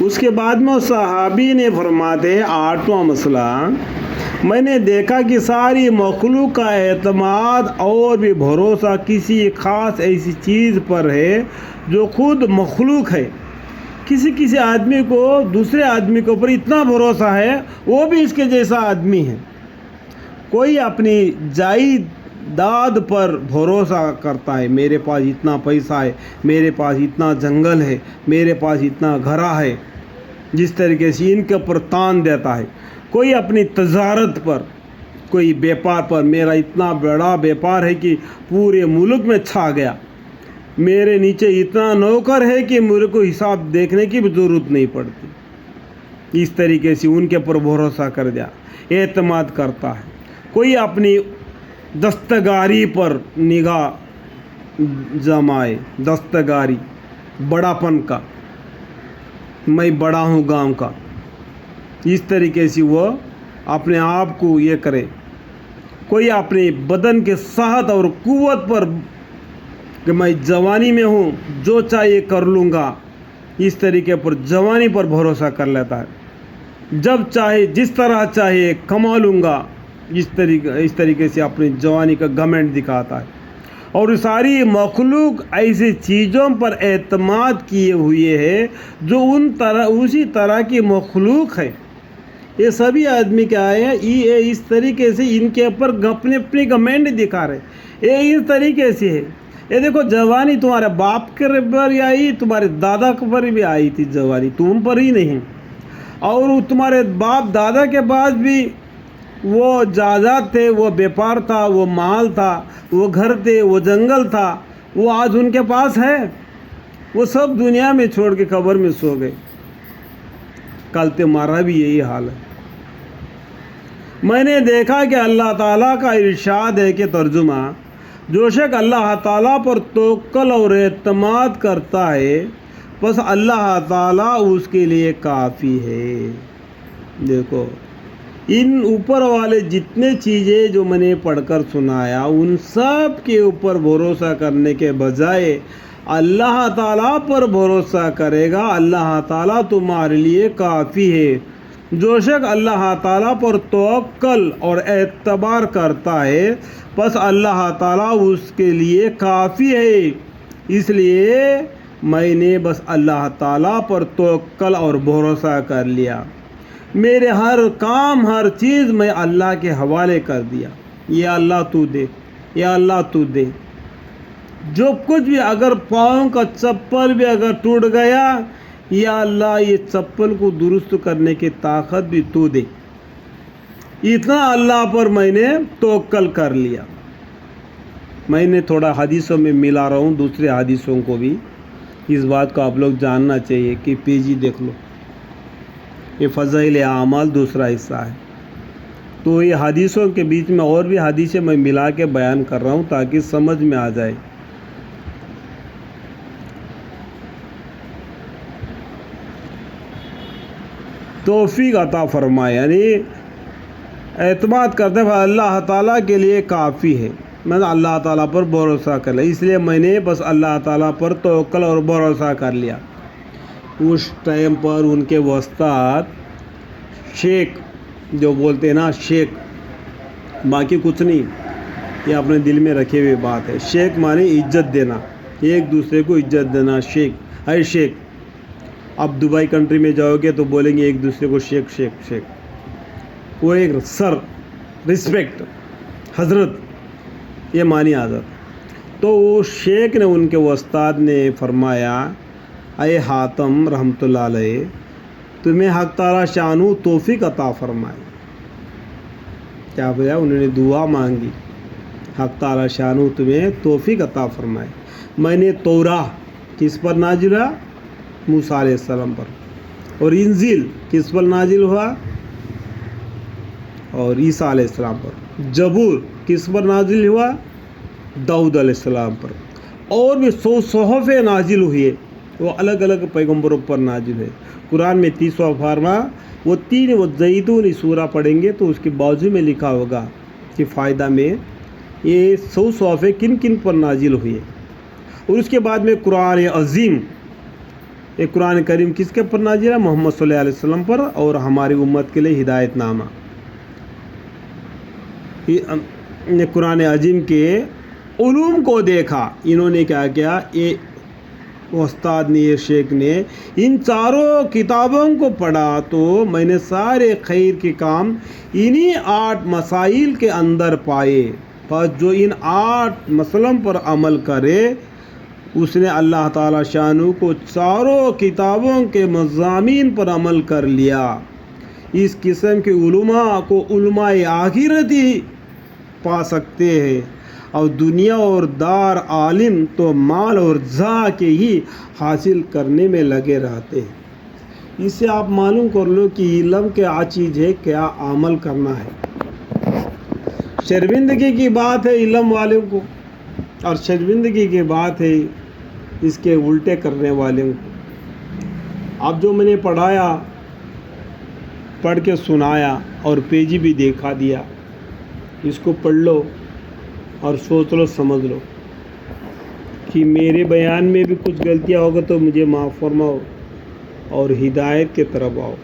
اس کے بعد میں صحابی نے فرماتے 8واں مسئلہ، میں نے دیکھا کہ ساری مخلوق کا اعتماد اور بھی بھروسہ کسی خاص ایسی چیز پر ہے جو خود مخلوق ہے۔ کسی آدمی کو دوسرے آدمی کے اوپر اتنا بھروسہ ہے، وہ بھی اس کے جیسا آدمی ہے۔ کوئی اپنی جائیداد پر بھروسہ کرتا ہے، میرے پاس اتنا پیسہ ہے، میرے پاس اتنا جنگل ہے، میرے پاس اتنا گھرا ہے، جس طریقے سے ان کے اوپر تان دیتا ہے۔ کوئی اپنی تجارت پر، کوئی بیپار پر، میرا اتنا بڑا بیپار ہے کہ پورے ملک میں چھا گیا، میرے نیچے اتنا نوکر ہے کہ میرے کو حساب دیکھنے کی بھی ضرورت نہیں پڑتی۔ اس طریقے سے ان کے اوپر بھروسہ کر دیا، اعتماد کرتا ہے۔ کوئی اپنی دستکاری پر نگاہ جمائے، دستکاری، بڑا پن کا، میں بڑا ہوں گاؤں کا، اس طریقے سے وہ اپنے آپ کو یہ کرے۔ کوئی اپنے بدن کے صحت اور قوت پر کہ میں جوانی میں ہوں، جو چاہیے کر لوں گا، اس طریقے پر جوانی پر بھروسہ کر لیتا ہے۔ جب چاہے جس طرح چاہے کما لوں گا، اس طریقے سے اپنی جوانی کا گھمنڈ دکھاتا ہے۔ اور ساری مخلوق ایسی چیزوں پر اعتماد کیے ہوئے ہے جو اسی طرح کی مخلوق ہے۔ یہ سبھی آدمی کیا ہے، یہ اس طریقے سے ان کے اوپر اپنی گھمنڈ دکھا رہے، یہ اس طریقے سے ہے۔ یہ دیکھو جوانی تمہارے باپ کے پر بھی آئی، تمہارے دادا کے پر بھی آئی تھی جوانی، تم پر ہی نہیں۔ اور تمہارے باپ دادا کے بعد بھی وہ جائیداد تھے، وہ بیپار تھا، وہ مال تھا، وہ گھر تھے، وہ جنگل تھا، وہ آج ان کے پاس ہے؟ وہ سب دنیا میں چھوڑ کے قبر میں سو گئے۔ کل تمہارا بھی یہی حال ہے۔ میں نے دیکھا کہ اللہ تعالیٰ کا ارشاد ہے کہ ترجمہ، جو شخص اللہ تعالیٰ پر توکل اور اعتماد کرتا ہے، بس اللہ تعالیٰ اس کے لیے کافی ہے۔ دیکھو ان اوپر والے جتنے چیزیں جو میں نے پڑھ کر سنایا، ان سب کے اوپر بھروسہ کرنے کے بجائے اللہ تعالیٰ پر بھروسہ کرے گا، اللہ تعالیٰ تمہارے لیے کافی ہے۔ جو شخص اللہ تعالیٰ پر توکل اور اعتبار کرتا ہے، بس اللہ تعالیٰ اس کے لیے کافی ہے۔ اس لیے میں نے بس اللہ تعالیٰ پر توکل اور بھروسہ کر لیا، میرے ہر کام ہر چیز میں اللہ کے حوالے کر دیا۔ یا اللہ تو دے، یا اللہ تو دے، جو کچھ بھی، اگر پاؤں کا چپل بھی اگر ٹوٹ گیا، یا اللہ یہ چپل کو درست کرنے کی طاقت بھی تو دے۔ اتنا اللہ پر میں نے توکل کر لیا۔ میں نے تھوڑا حدیثوں میں ملا رہا ہوں، دوسرے حدیثوں کو بھی، اس بات کو آپ لوگ جاننا چاہیے کہ پیجی دیکھ لو، یہ فضائل اعمال دوسرا حصہ ہے۔ تو یہ حدیثوں کے بیچ میں اور بھی حدیثیں میں ملا کے بیان کر رہا ہوں تاکہ سمجھ میں آ جائے۔ توفیق عطا فرمائے، یعنی اعتماد کرتے ہوئے اللہ تعالیٰ کے لیے کافی ہے۔ میں نے اللہ تعالیٰ پر بھروسہ کر لیا، اس لیے میں نے بس اللہ تعالیٰ پر توکل اور بھروسہ کر لیا۔ اس ٹائم پر ان کے استاد شیخ جو بولتے ہیں نا، شیخ، باقی کچھ نہیں، یہ اپنے دل میں رکھے ہوئے بات ہے۔ شیخ مانے عزت دینا، ایک دوسرے کو عزت دینا، شیخ ہے شیخ۔ اب دبئی کنٹری میں جاؤ گے تو بولیں گے ایک دوسرے کو شیخ شیخ شیخ، وہ ایک سر، رسپیکٹ، حضرت، یہ معنی حضرت۔ تو وہ شیخ نے، ان کے استاد نے فرمایا، اے حاتم رحمۃ اللہ علیہ، تمہیں حق تعالیٰ شانو توفیق عطا فرمائے۔ کیا بولا؟ انہوں نے دعا مانگی، حق تعالیٰ شانو تمہیں توفیق عطا فرمائے۔ میں نے توراہ کس پر نازل ہوا؟ موسیٰ علیہ السلام پر۔ اور انجیل کس پر نازل ہوا؟ اور عیسیٰ علیہ السلام پر۔ زبور کس پر نازل ہوا؟ داؤد علیہ السلام پر۔ اور بھی 100 صحف نازل ہوئے، وہ الگ الگ پیغمبروں پر نازل ہے۔ قرآن میں 30واں پارہ، وہ 3 وہ زیتون سورہ پڑھیں گے تو اس کے بازو میں لکھا ہوگا کہ فائدہ میں یہ 100 صحف کن کن پر نازل ہوئے۔ اور اس کے بعد میں قرآن عظیم یہ قرآن کریم کس کے پر نازل ہے؟ محمد صلی اللہ علیہ وسلم پر، اور ہماری امت کے لیے ہدایت نامہ۔ یہ قرآن عظیم کے علوم کو دیکھا، انہوں نے کیا کیا، یہ استاد نے، یہ شیخ نے ان چاروں کتابوں کو پڑھا تو میں نے سارے خیر کے کام انہی 8 مسائل کے اندر پائے، بس جو ان 8 مسئلوں پر عمل کرے اس نے اللہ تعالی شانو کو چاروں کتابوں کے مضامین پر عمل کر لیا۔ اس قسم کے علماء کو علماء آخرت ہی پا سکتے ہیں، اور دنیا اور دار عالم تو مال اور جاہ کے ہی حاصل کرنے میں لگے رہتے ہیں۔ اس سے آپ معلوم کر لو کہ علم کیا چیز ہے، کیا عمل کرنا ہے۔ شرمندگی کی بات ہے علم والوں کو، اور شرمندگی کی بات ہے اس کے الٹے کرنے والوں کو۔ اب جو میں نے پڑھایا، پڑھ کے سنایا اور پیج بھی دیکھا دیا، اس کو پڑھ لو اور سوچ لو، سمجھ لو کہ میرے بیان میں بھی کچھ غلطیاں ہوگا تو مجھے معاف فرماؤ اور ہدایت کے طرف آؤ۔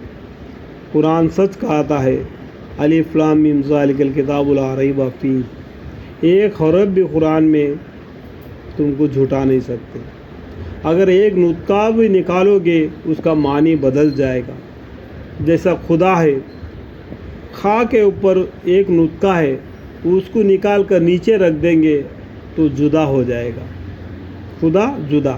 قرآن سچ کہتا ہے، الف لام میم ذالک الکتاب لا ریب فیہ، ایک حرف بھی قرآن میں تم کو جھٹا نہیں سکتے۔ اگر ایک نطقہ بھی نکالو گے اس کا معنی بدل جائے گا۔ جیسا خدا ہے، خا کے اوپر ایک نطقہ ہے، اس کو نکال کر نیچے رکھ دیں گے تو جدا ہو جائے گا، خدا جدا۔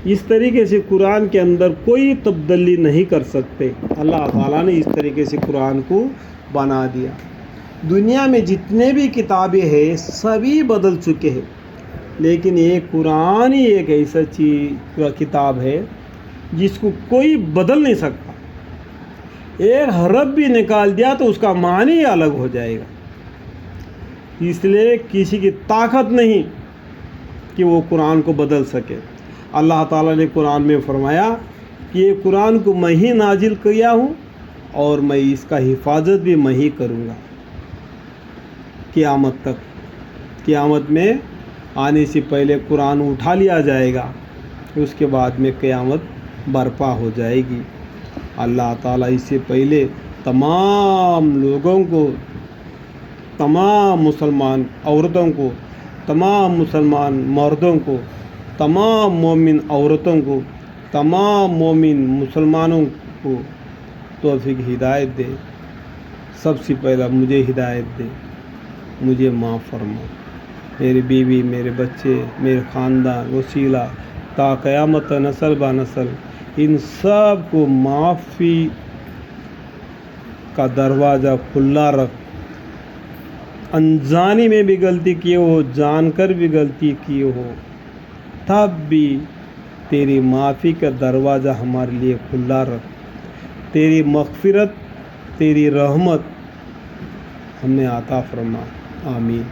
اس طریقے سے قرآن کے اندر کوئی تبدیلی نہیں کر سکتے، اللہ تعالیٰ نے اس طریقے سے قرآن کو بنا دیا۔ دنیا میں جتنے بھی کتابیں ہیں سبھی بدل چکے ہیں، لیکن یہ قرآن ہی ایک ایسا کتاب ہے جس کو کوئی بدل نہیں سکتا۔ ایک حرف بھی نکال دیا تو اس کا معنی الگ ہو جائے گا۔ اس لیے کسی کی طاقت نہیں کہ وہ قرآن کو بدل سکے۔ اللہ تعالیٰ نے قرآن میں فرمایا کہ یہ قرآن کو میں ہی نازل کیا ہوں اور میں اس کا حفاظت بھی میں ہی کروں گا قیامت تک۔ قیامت میں آنے سے پہلے قرآن اٹھا لیا جائے گا، اس کے بعد میں قیامت برپا ہو جائے گی۔ اللہ تعالیٰ اس سے پہلے تمام لوگوں کو، تمام مسلمان عورتوں کو، تمام مسلمان مردوں کو، تمام مومن عورتوں کو، تمام مومن مسلمانوں کو توفیق ہدایت دے۔ سب سے پہلا مجھے ہدایت دے، مجھے معاف فرما، میری بیوی، میرے بچے، میرے خاندان، وسیلہ تا قیامت نسل با نسل، ان سب کو معافی کا دروازہ کھلا رکھ۔ انجانے میں بھی غلطی کیے ہو، جان کر بھی غلطی کیے ہو، تب بھی تیری معافی کا دروازہ ہمارے لیے کھلا رکھ۔ تیری مغفرت، تیری رحمت ہمیں عطا فرما، آمین۔